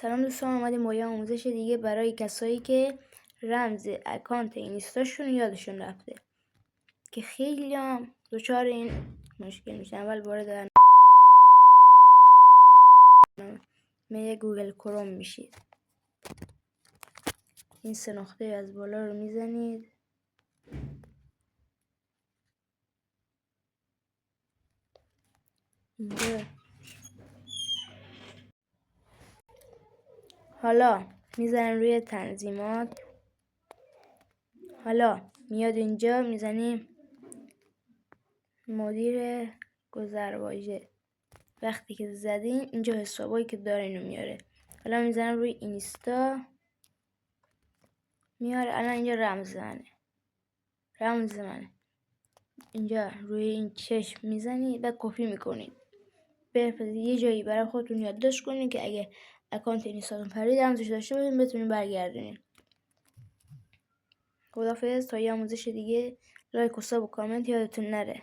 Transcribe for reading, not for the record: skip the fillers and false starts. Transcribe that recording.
سلام دوستان، اومدیم با یه آموزش دیگه برای کسایی که رمز اکانت اینستاشون یادشون رفته که خیلی هم دچار این مشکل میشن. اول وارد برنامه گوگل کروم میشید، این سه نقطه از بالا رو میزنید، اینجا حالا میزنیم روی تنظیمات، حالا میاد اینجا میزنیم مدیر گذرواژه. وقتی که زدین اینجا حسابایی که دارین رو میاره. حالا میزنم روی اینستا، میاره الان اینجا رمز منه. اینجا روی این چشم میزنید و کپی میکنید، بفرستید یه جایی برای خودتون یادداشت کنید که اگه اکانت اینستاتون پرید رمزش داشته باشین بتونید برگردونید. خدافظ تا یه آموزش دیگه. لایک و ساب و کامنت یادتون نره.